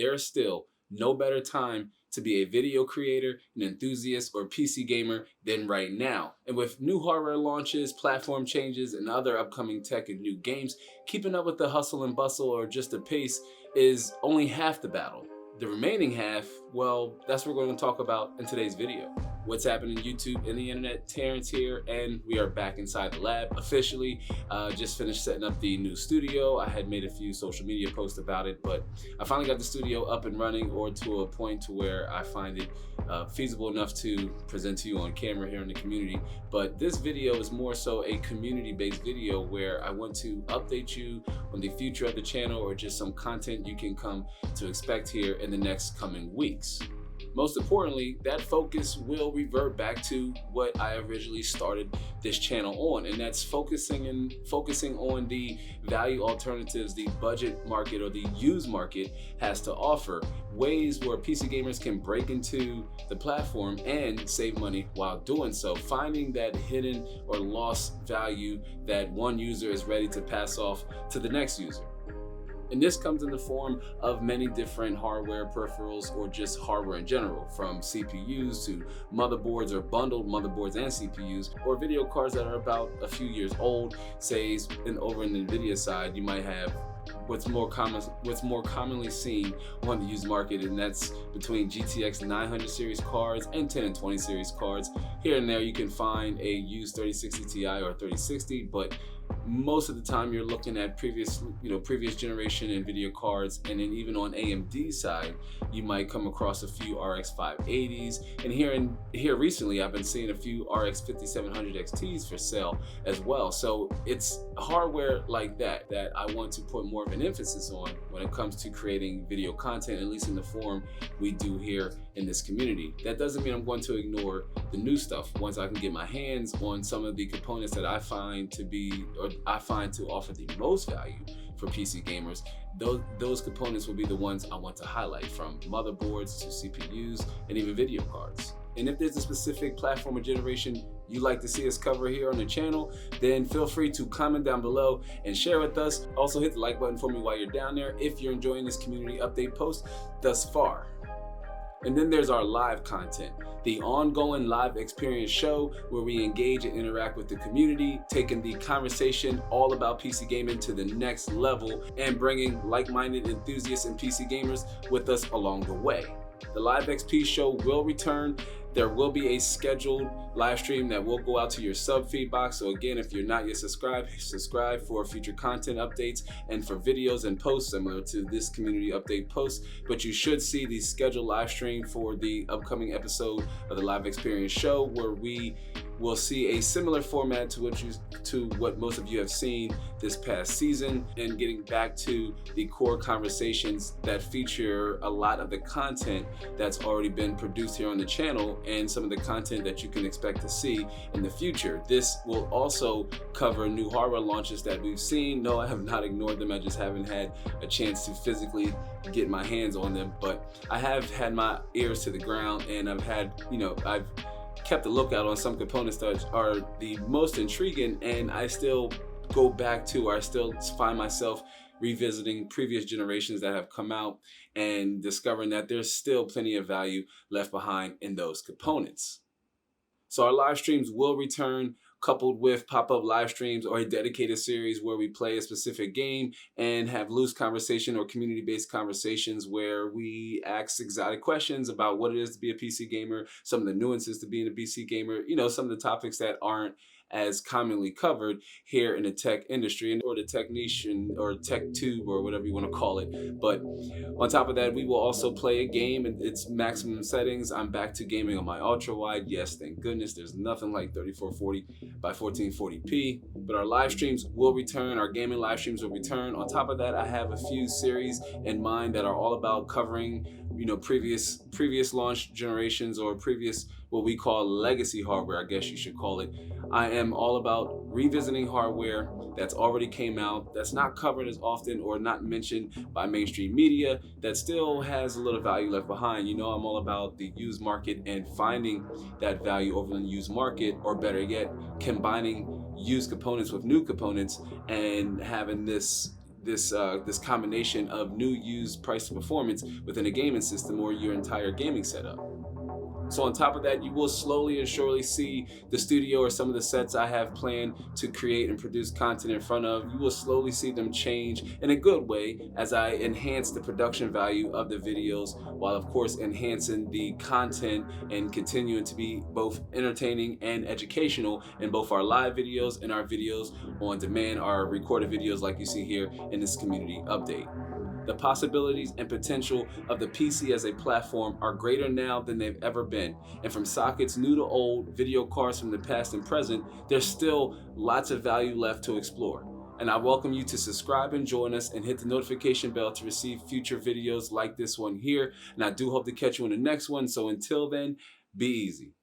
there's still no better time to be a video creator, an enthusiast, or PC gamer than right now. And with new hardware launches, platform changes, and other upcoming tech and new games, keeping up with the hustle and bustle or just the pace is only half the battle. The remaining half, well, that's what we're going to talk about in today's video. What's happening YouTube and the internet? Terrence here, and we are back inside the lab officially. Just finished setting up the new studio. I had made a few social media posts about it, but I finally got the studio up and running, or to a point to where I find it feasible enough to present to you on camera here in the community. But this video is more so a community-based video where I want to update you on the future of the channel, or just some content you can come to expect here in the next coming weeks. Most importantly, that focus will revert back to what I originally started this channel on, and that's focusing on the value alternatives the budget market or the used market has to offer. Ways where PC gamers can break into the platform and save money while doing so, finding that hidden or lost value that one user is ready to pass off to the next user. And this comes in the form of many different hardware peripherals, or just hardware in general, from CPUs to motherboards, or bundled motherboards and CPUs, or video cards that are about a few years old. Say, over in the NVIDIA side, you might have what's more commonly seen on the used market, and that's between GTX 900 series cards and 10 and 20 series cards. Here and there you can find a used 3060 Ti or 3060, but most of the time you're looking at previous generation NVIDIA cards. And then even on AMD side, you might come across a few RX 580s, and here recently I've been seeing a few RX 5700 XTs for sale as well. So it's hardware like that I want to put more of an emphasis on when it comes to creating video content, at least in the form we do here in this community. That doesn't mean I'm going to ignore the new stuff once I can get my hands on some of the components that I find to offer the most value for PC gamers. Those components will be the ones I want to highlight, from motherboards to CPUs and even video cards. And if there's a specific platform or generation you'd like to see us cover here on the channel, then feel free to comment down below and share with us. Also hit the like button for me while you're down there if you're enjoying this community update post thus far. And then there's our live content, the ongoing live experience show where we engage and interact with the community, taking the conversation all about PC gaming to the next level and bringing like-minded enthusiasts and PC gamers with us along the way. The Live XP show will return. There will be a scheduled live stream that will go out to your sub feed box. So again, if you're not yet subscribe for future content updates and for videos and posts similar to this community update post. But you should see the scheduled live stream for the upcoming episode of the Live Experience show, where we will see a similar format to what most of you have seen this past season, and getting back to the core conversations that feature a lot of the content that's already been produced here on the channel, and some of the content that you can expect to see in the future. This will also cover new hardware launches that we've seen. No, I have not ignored them. I just haven't had a chance to physically get my hands on them, but I have had my ears to the ground, and I've kept a lookout on some components that are the most intriguing, and I still find myself revisiting previous generations that have come out and discovering that there's still plenty of value left behind in those components. So our live streams will return, coupled with pop-up live streams or a dedicated series where we play a specific game and have loose conversation or community-based conversations where we ask exotic questions about what it is to be a PC gamer, some of the nuances to being a PC gamer, some of the topics that aren't as commonly covered here in the tech industry, or the tech niche, or tech tube, or whatever you want to call it. But on top of that, we will also play a game in its maximum settings. I'm back to gaming on my ultra wide. Yes, thank goodness. There's nothing like 3440 by 1440p. But our live streams will return. Our gaming live streams will return. On top of that, I have a few series in mind that are all about covering previous launch generations, or previous what we call legacy hardware, I guess you should call it. I am all about revisiting hardware that's already came out, that's not covered as often or not mentioned by mainstream media, that still has a little value left behind. I'm all about the used market and finding that value over in the used market, or better yet, combining used components with new components and having this this combination of new, used, price, and performance within a gaming system or your entire gaming setup. So on top of that, you will slowly and surely see the studio or some of the sets I have planned to create and produce content in front of. You will slowly see them change in a good way as I enhance the production value of the videos, while of course enhancing the content and continuing to be both entertaining and educational in both our live videos and our videos on demand, our recorded videos like you see here in this community update. The possibilities and potential of the PC as a platform are greater now than they've ever been. And from sockets new to old, video cards from the past and present, there's still lots of value left to explore. And I welcome you to subscribe and join us and hit the notification bell to receive future videos like this one here. And I do hope to catch you in the next one. So until then, be easy.